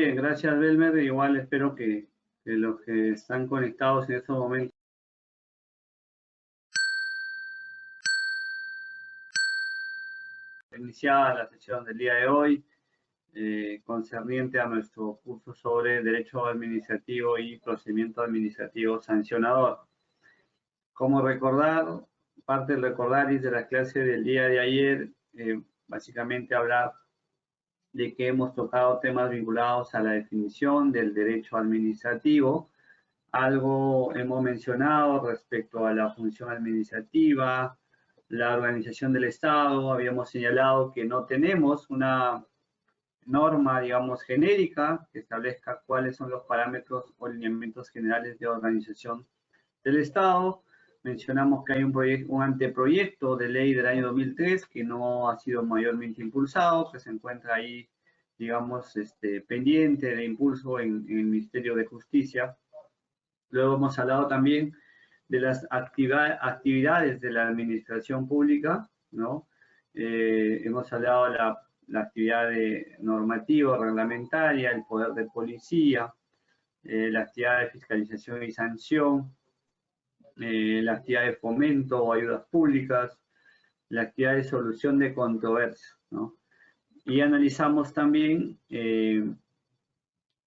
bien, gracias Belmer. Igual espero que los que están conectados en estos momentos iniciada la sesión del día de hoy concerniente a nuestro curso sobre Derecho Administrativo y Procedimiento Administrativo Sancionador. Como recordar, parte del recordaris de la clase del día de ayer, básicamente hablar de que hemos tocado temas vinculados a la definición del derecho administrativo. Algo hemos mencionado respecto a la función administrativa, la organización del Estado. Habíamos señalado que no tenemos una norma, digamos, genérica que establezca cuáles son los parámetros o lineamientos generales de organización del Estado. Mencionamos que hay un anteproyecto de ley del año 2003 que no ha sido mayormente impulsado, que se encuentra ahí, digamos, pendiente de impulso en el Ministerio de Justicia. Luego hemos hablado también de las actividades de la administración pública, ¿no? Hemos hablado de la actividad normativa, reglamentaria, el poder de policía, la actividad de fiscalización y sanción, la actividad de fomento o ayudas públicas, la actividad de solución de controversias, ¿no? Y analizamos también que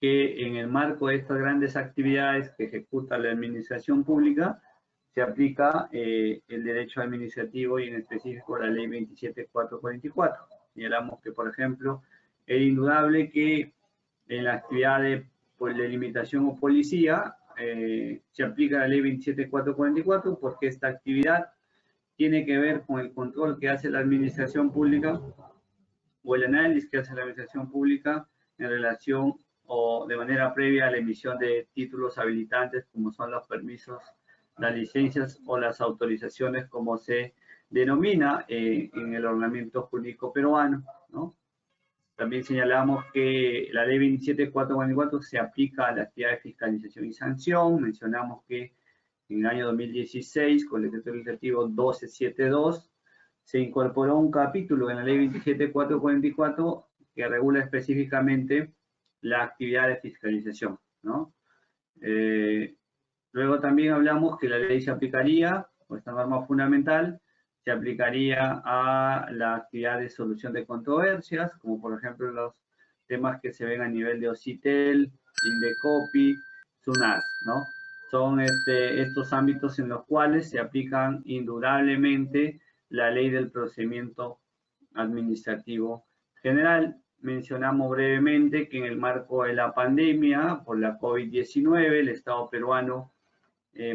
en el marco de estas grandes actividades que ejecuta la administración pública, se aplica el derecho administrativo y en específico la ley 27444. Señalamos que, por ejemplo, es indudable que en la actividad de delimitación o policía se aplica la ley 27444 porque esta actividad tiene que ver con el control que hace la administración pública o el análisis que hace la administración pública en relación o de manera previa a la emisión de títulos habilitantes como son los permisos, las licencias o las autorizaciones como se denomina en el ordenamiento jurídico peruano, ¿no? También señalamos que la ley 27444 se aplica a la actividad de fiscalización y sanción. Mencionamos que en el año 2016, con el decreto legislativo 1272, se incorporó un capítulo en la ley 27444 que regula específicamente la actividad de fiscalización, ¿no? Luego también hablamos que la ley se aplicaría, o esta norma fundamental, se aplicaría a la actividad de solución de controversias, como por ejemplo los temas que se ven a nivel de OCITEL, Indecopi, SUNAS, ¿no? Son estos ámbitos en los cuales se aplican indudablemente la ley del procedimiento administrativo general. Mencionamos brevemente que en el marco de la pandemia por la COVID-19, el Estado peruano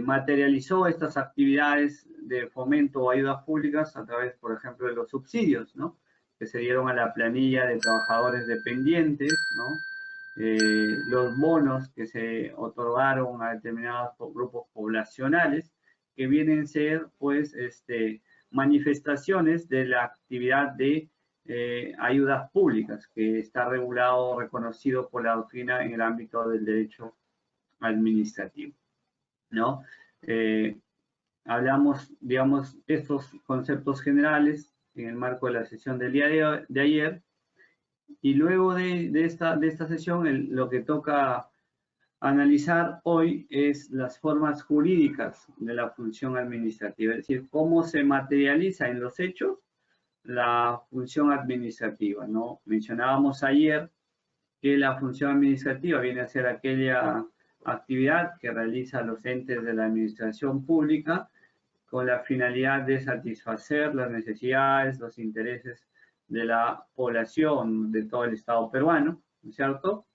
materializó estas actividades de fomento o ayudas públicas a través, por ejemplo, de los subsidios, ¿no? Que se dieron a la planilla de trabajadores dependientes, ¿no? Los bonos que se otorgaron a determinados grupos poblacionales, que vienen a ser, pues, manifestaciones de la actividad de ayudas públicas, que está regulado, reconocido por la doctrina en el ámbito del derecho administrativo, ¿no? Hablamos, digamos, estos conceptos generales en el marco de la sesión del día de ayer, y luego de esta sesión lo que toca analizar hoy es las formas jurídicas de la función administrativa, es decir, cómo se materializa en los hechos la función administrativa, ¿no? Mencionábamos ayer que la función administrativa viene a ser aquella actividad que realizan los entes de la administración pública con la finalidad de satisfacer las necesidades, los intereses de la población de todo el Estado peruano, ¿no es cierto?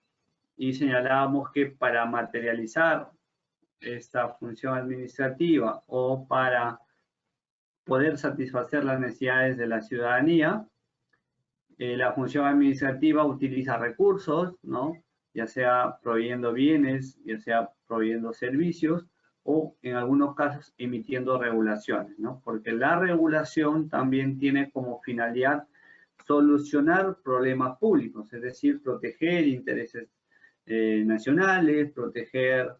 Y señalábamos que para materializar esta función administrativa o para poder satisfacer las necesidades de la ciudadanía, la función administrativa utiliza recursos, ¿no? Ya sea proveyendo bienes, ya sea proveyendo servicios o en algunos casos emitiendo regulaciones, ¿no? Porque la regulación también tiene como finalidad solucionar problemas públicos, es decir, proteger intereses nacionales, proteger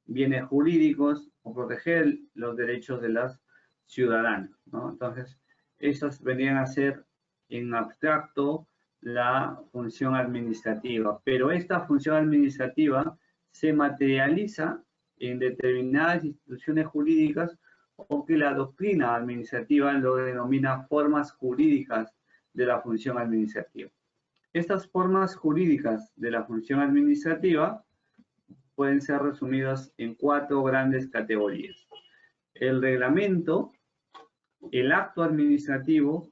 bienes jurídicos o proteger los derechos de los ciudadanos, ¿no? Entonces, esas vendrían a ser en abstracto la función administrativa, pero esta función administrativa se materializa en determinadas instituciones jurídicas o que la doctrina administrativa lo denomina formas jurídicas de la función administrativa. Estas formas jurídicas de la función administrativa pueden ser resumidas en 4 grandes categorías: el reglamento, el acto administrativo,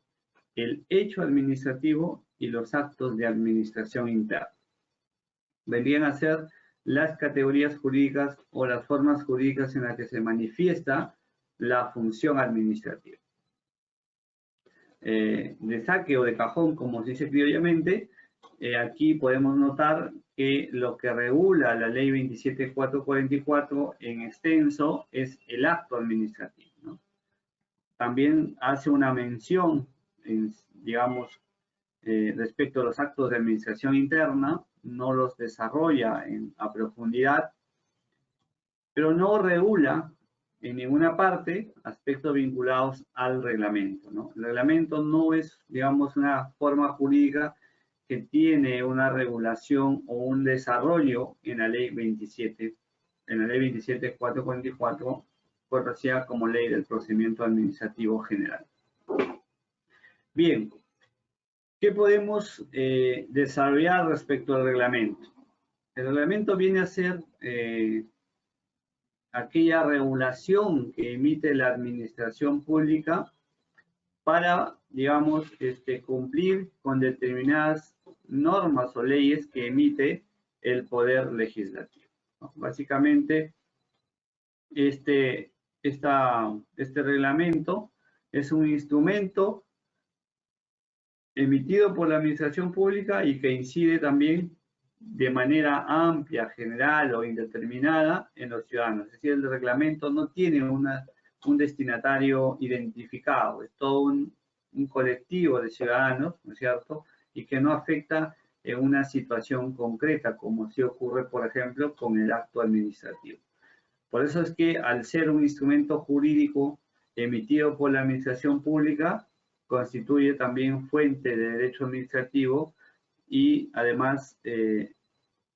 el hecho administrativo y los actos de administración interna. Vendrían a ser las categorías jurídicas o las formas jurídicas en las que se manifiesta la función administrativa. De saque o de cajón, como se dice criollamente, aquí podemos notar que lo que regula la ley 27.444 en extenso es el acto administrativo, ¿no? También hace una mención, digamos, respecto a los actos de administración interna, no los desarrolla a profundidad, pero no regula en ninguna parte aspectos vinculados al reglamento, ¿no? El reglamento no es, digamos, una forma jurídica que tiene una regulación o un desarrollo en la ley 27.444, conocida como ley del procedimiento administrativo general. Bien, ¿qué podemos desarrollar respecto al reglamento? El reglamento viene a ser aquella regulación que emite la administración pública para, digamos, cumplir con determinadas normas o leyes que emite el Poder Legislativo, ¿no? Básicamente, este reglamento es un instrumento emitido por la administración pública y que incide también de manera amplia, general o indeterminada en los ciudadanos. Es decir, el reglamento no tiene un destinatario identificado, es todo un colectivo de ciudadanos, ¿no es cierto?, y que no afecta en una situación concreta, como sí ocurre, por ejemplo, con el acto administrativo. Por eso es que al ser un instrumento jurídico emitido por la administración pública, constituye también fuente de derecho administrativo y además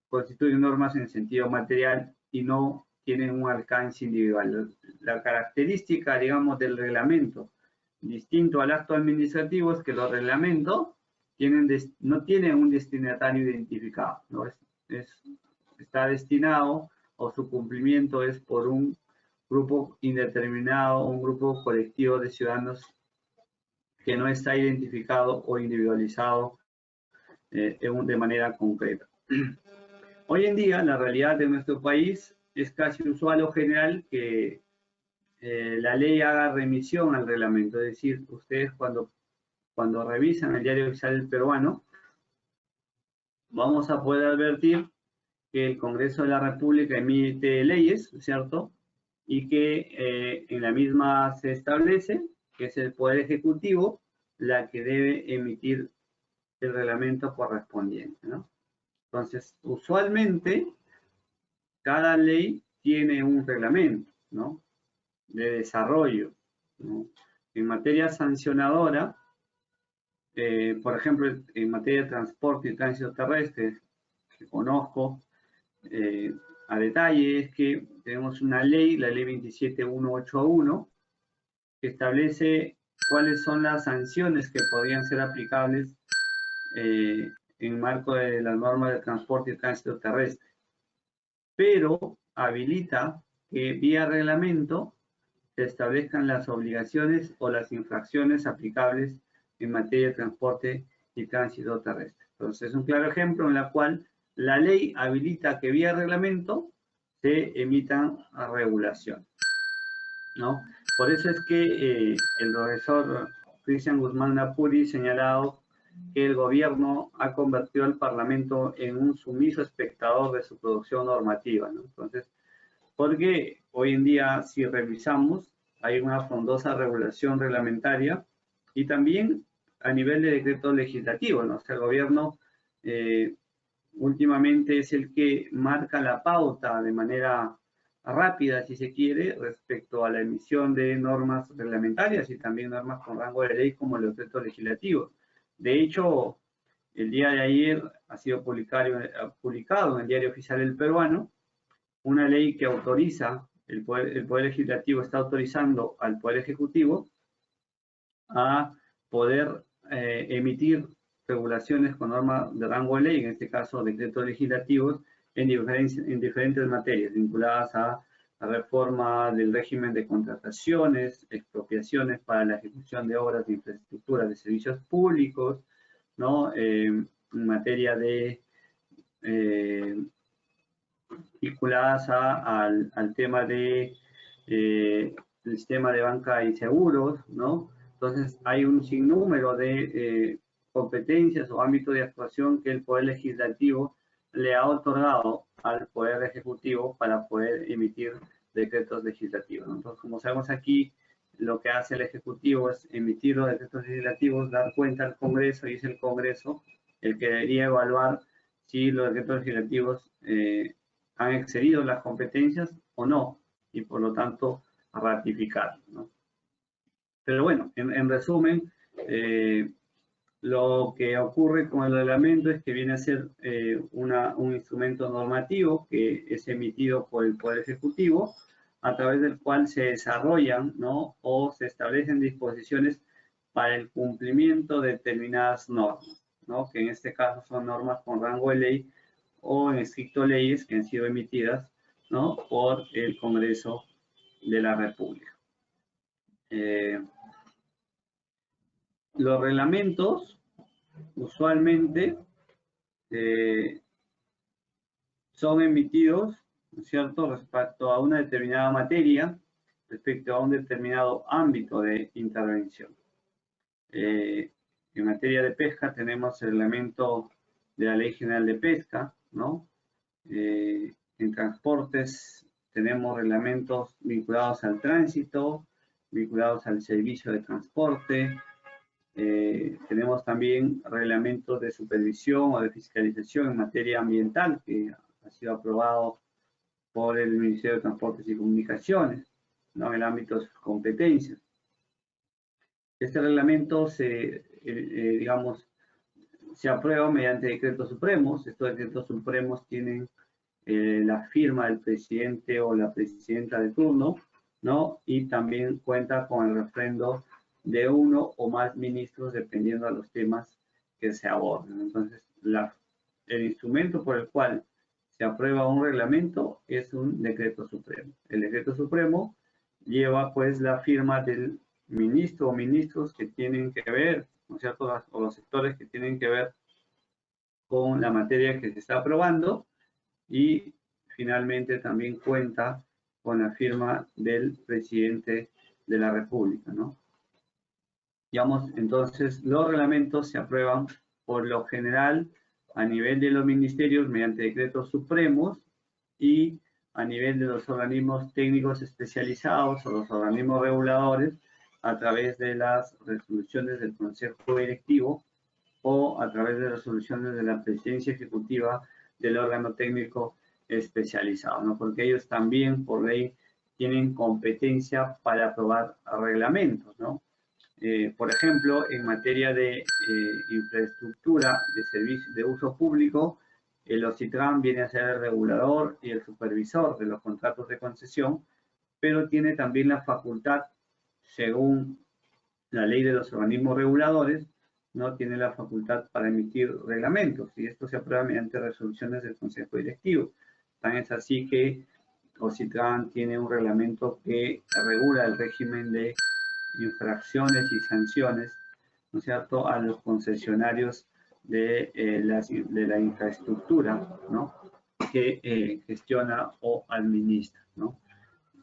constituyen normas en sentido material y no tienen un alcance individual. La característica, digamos, del reglamento, distinto al acto administrativo, es que los reglamentos no tienen un destinatario identificado, ¿no? Está destinado o su cumplimiento es por un grupo indeterminado, un grupo colectivo de ciudadanos que no está identificado o individualizado de manera concreta. Hoy en día, la realidad de nuestro país es casi usual o general que la ley haga remisión al reglamento. Es decir, ustedes cuando revisan el Diario Oficial Peruano, vamos a poder advertir que el Congreso de la República emite leyes, ¿cierto? Y que en la misma se establece que es el Poder Ejecutivo la que debe emitir el reglamento correspondiente, ¿no? Entonces, usualmente, cada ley tiene un reglamento, ¿no?, de desarrollo, ¿no? En materia sancionadora, por ejemplo, en materia de transporte y tránsito terrestre, que conozco a detalle, es que tenemos una ley, la ley 27.181, que establece cuáles son las sanciones que podrían ser aplicables en el marco de las normas de transporte y tránsito terrestre, pero habilita que vía reglamento se establezcan las obligaciones o las infracciones aplicables en materia de transporte y tránsito terrestre. Entonces, es un claro ejemplo en el cual la ley habilita que vía reglamento se emitan regulaciones, ¿no? Por eso es que el profesor Cristian Guzmán Napuri ha señalado que el gobierno ha convertido al Parlamento en un sumiso espectador de su producción normativa, ¿no? Entonces, porque hoy en día, si revisamos, hay una frondosa regulación reglamentaria y también a nivel de decreto legislativo, ¿no? O sea, el gobierno últimamente es el que marca la pauta de manera rápida, si se quiere, respecto a la emisión de normas reglamentarias y también normas con rango de ley como el decreto legislativo. De hecho, el día de ayer ha sido publicado en el Diario Oficial del Peruano una ley que autoriza, el Poder Legislativo está autorizando al Poder Ejecutivo a poder emitir regulaciones con norma de rango de ley, en este caso decretos legislativos, en diferentes materias vinculadas a la reforma del régimen de contrataciones, expropiaciones para la ejecución de obras de infraestructura de servicios públicos, ¿no? En materia de vinculadas al tema de el sistema de banca y seguros, ¿no? Entonces, hay un sinnúmero de competencias o ámbitos de actuación que el Poder Legislativo le ha otorgado al Poder Ejecutivo para poder emitir decretos legislativos, ¿no? Entonces, como sabemos aquí, lo que hace el Ejecutivo es emitir los decretos legislativos, dar cuenta al Congreso, y es el Congreso el que debería evaluar si los decretos legislativos han excedido las competencias o no, y por lo tanto ratificar, ¿no? Pero bueno, en resumen, lo que ocurre con el reglamento es que viene a ser un instrumento normativo que es emitido por el Poder Ejecutivo, a través del cual se desarrollan, ¿no?, o se establecen disposiciones para el cumplimiento de determinadas normas, ¿no?, que en este caso son normas con rango de ley o en estricto leyes que han sido emitidas, ¿no?, por el Congreso de la República. Los reglamentos usualmente son emitidos, ¿no es cierto?, respecto a una determinada materia, respecto a un determinado ámbito de intervención. En materia de pesca tenemos el reglamento de la Ley General de Pesca, ¿no? En transportes tenemos reglamentos vinculados al tránsito, vinculados al servicio de transporte. Tenemos también reglamentos de supervisión o de fiscalización en materia ambiental que ha sido aprobado por el Ministerio de Transportes y Comunicaciones, ¿no?, en el ámbito de sus competencias. Este reglamento digamos, se aprueba mediante decretos supremos. Estos decretos supremos tienen la firma del presidente o la presidenta de turno, ¿no?, y también cuenta con el refrendo de uno o más ministros dependiendo de los temas que se aborden. Entonces, el instrumento por el cual se aprueba un reglamento es un decreto supremo. El decreto supremo lleva pues la firma del ministro o ministros que tienen que ver, ¿no es cierto?, o los sectores que tienen que ver con la materia que se está aprobando, y finalmente también cuenta con la firma del presidente de la República, ¿no? Digamos, entonces, los reglamentos se aprueban por lo general a nivel de los ministerios mediante decretos supremos y a nivel de los organismos técnicos especializados o los organismos reguladores a través de las resoluciones del Consejo Directivo o a través de resoluciones de la Presidencia Ejecutiva del órgano técnico especializado, ¿no? Porque ellos también, por ley, tienen competencia para aprobar reglamentos, ¿no? Por ejemplo, en materia de infraestructura de servicio de uso público, el OCITRAN viene a ser el regulador y el supervisor de los contratos de concesión, pero tiene también la facultad, según la ley de los organismos reguladores, no tiene la facultad para emitir reglamentos, y esto se aprueba mediante resoluciones del Consejo Directivo. Tan es así que OCITRAN tiene un reglamento que regula el régimen de infracciones y sanciones, ¿no es cierto?, a los concesionarios de la infraestructura, ¿no?, que gestiona o administra, ¿no?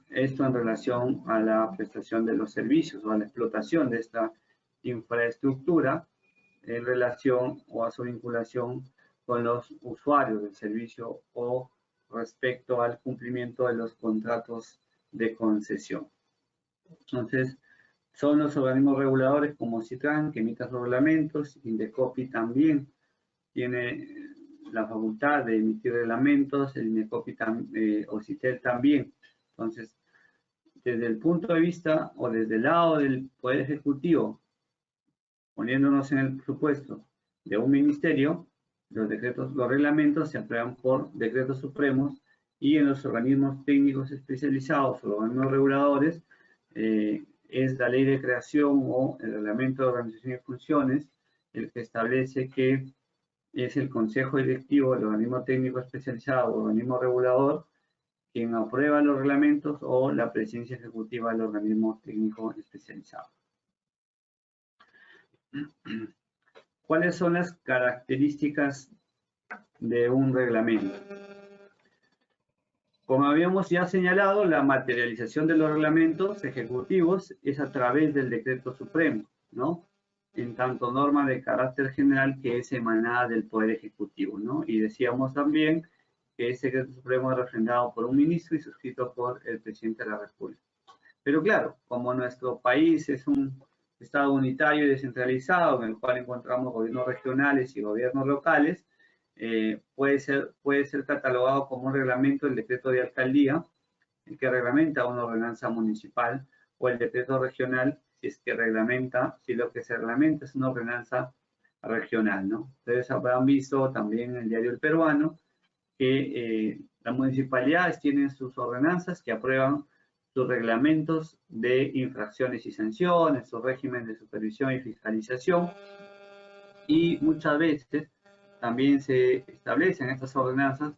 Esto en relación a la prestación de los servicios o a la explotación de esta infraestructura en relación o a su vinculación con los usuarios del servicio o respecto al cumplimiento de los contratos de concesión. Entonces, son los organismos reguladores como OCITRAN que emiten los reglamentos. INDECOPI también tiene la facultad de emitir reglamentos, el INDECOPI OCITEL también. Entonces, desde el punto de vista o desde el lado del Poder Ejecutivo, poniéndonos en el supuesto de un ministerio, los reglamentos se aprueban por decretos supremos, y en los organismos técnicos especializados o organismos reguladores es la ley de creación o el reglamento de organización y funciones el que establece que es el consejo directivo del organismo técnico especializado o organismo regulador quien aprueba los reglamentos, o la presidencia ejecutiva del organismo técnico especializado. ¿Cuáles son las características de un reglamento? Como habíamos ya señalado, la materialización de los reglamentos ejecutivos es a través del decreto supremo, ¿no? En tanto norma de carácter general que es emanada del Poder Ejecutivo, ¿no? Y decíamos también que ese decreto supremo es refrendado por un ministro y suscrito por el presidente de la República. Pero claro, como nuestro país es un Estado unitario y descentralizado, en el cual encontramos gobiernos regionales y gobiernos locales, puede ser catalogado como un reglamento el decreto de alcaldía, el que reglamenta una ordenanza municipal, o el decreto regional, si es que reglamenta, si lo que se reglamenta es una ordenanza regional, ¿no? Ustedes habrán visto también en el diario El Peruano que las municipalidades tienen sus ordenanzas que aprueban sus reglamentos de infracciones y sanciones, su régimen de supervisión y fiscalización, y muchas veces también se establecen estas ordenanzas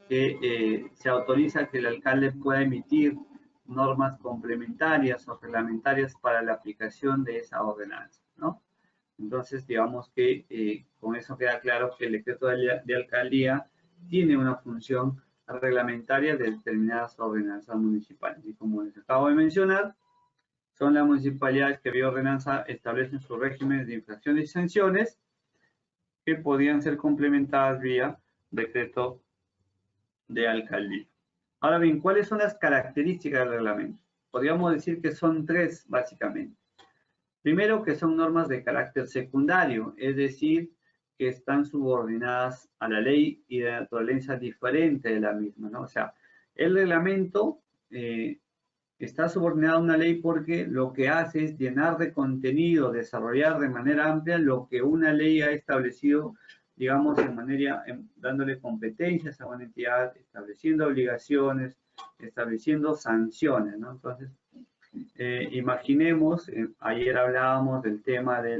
que se autoriza que el alcalde pueda emitir normas complementarias o reglamentarias para la aplicación de esa ordenanza, ¿no? Entonces, digamos que con eso queda claro que el decreto de alcaldía tiene una función reglamentaria de determinadas ordenanzas municipales. Y como les acabo de mencionar, son las municipalidades que vía ordenanza establecen sus regímenes de infracciones y sanciones que podían ser complementadas vía decreto de alcaldía. Ahora bien, ¿cuáles son las características del reglamento? Podríamos decir que son tres, básicamente. Primero, que son normas de carácter secundario, es decir, que están subordinadas a la ley y de naturaleza diferente de la misma, ¿no? O sea, el reglamento está subordinado a una ley porque lo que hace es llenar de contenido, desarrollar de manera amplia lo que una ley ha establecido, digamos, dándole competencias a una entidad, estableciendo obligaciones, estableciendo sanciones, ¿no? Entonces, imaginemos, ayer hablábamos del tema de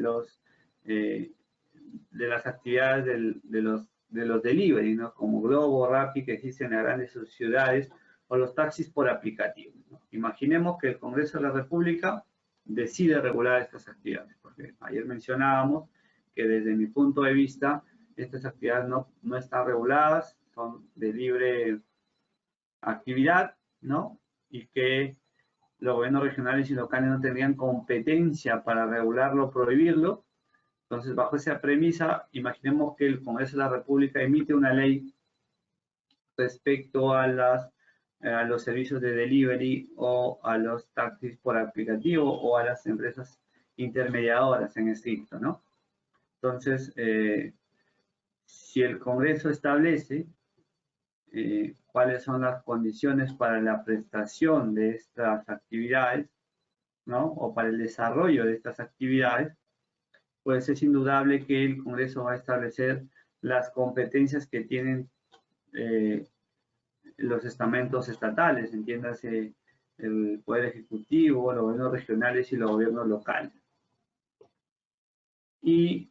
las actividades de los delivery, ¿no? Como Globo, Rappi, que existen en grandes ciudades, o los taxis por aplicativo, ¿no? Imaginemos que el Congreso de la República decide regular estas actividades, porque ayer mencionábamos que desde mi punto de vista estas actividades no están reguladas, son de libre actividad, ¿no? Y que los gobiernos regionales y locales no tendrían competencia para regularlo o prohibirlo. Entonces, bajo esa premisa, imaginemos que el Congreso de la República emite una ley respecto a los servicios de delivery o a los taxis por aplicativo o a las empresas intermediadoras en estricto, ¿no? Entonces, si el Congreso establece cuáles son las condiciones para la prestación de estas actividades, ¿no? O para el desarrollo de estas actividades, pues es indudable que el Congreso va a establecer las competencias que tienen los estamentos estatales, entiéndase el Poder Ejecutivo, los gobiernos regionales y los gobiernos locales. Y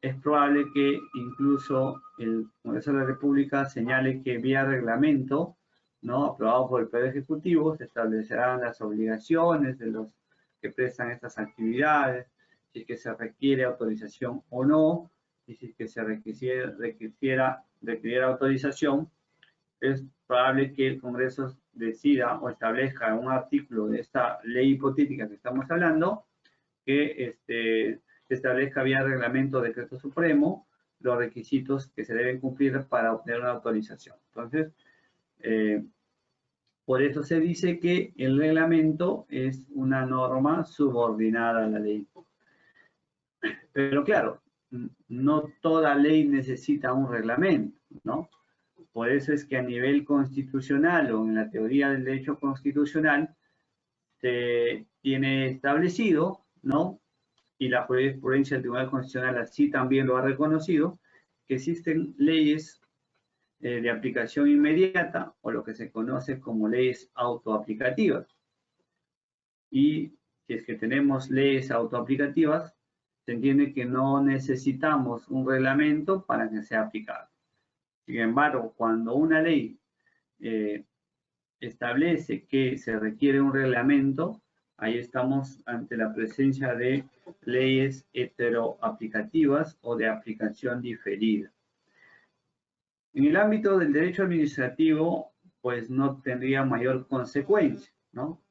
es probable que incluso el Congreso de la República señale que vía reglamento, ¿no?, aprobado por el Poder Ejecutivo, se establecerán las obligaciones de los que prestan estas actividades, si es que se requiere autorización o no, y si es que se requiriera autorización, es probable que el Congreso decida o establezca un artículo de esta ley hipotética que estamos hablando, que se establezca vía reglamento o decreto supremo los requisitos que se deben cumplir para obtener una autorización. Entonces, por eso se dice que el reglamento es una norma subordinada a la ley. Pero claro, no toda ley necesita un reglamento, ¿no? Por eso es que a nivel constitucional o en la teoría del derecho constitucional se tiene establecido, ¿no?, y la jurisprudencia del Tribunal Constitucional así también lo ha reconocido, que existen leyes de aplicación inmediata o lo que se conoce como leyes autoaplicativas. Y si es que tenemos leyes autoaplicativas, se entiende que no necesitamos un reglamento para que sea aplicable. Sin embargo, cuando una ley establece que se requiere un reglamento, ahí estamos ante la presencia de leyes heteroaplicativas o de aplicación diferida. En el ámbito del derecho administrativo, pues no tendría mayor consecuencia, ¿no?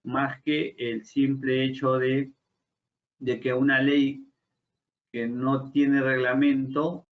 Más que el simple hecho de que una ley que no tiene reglamento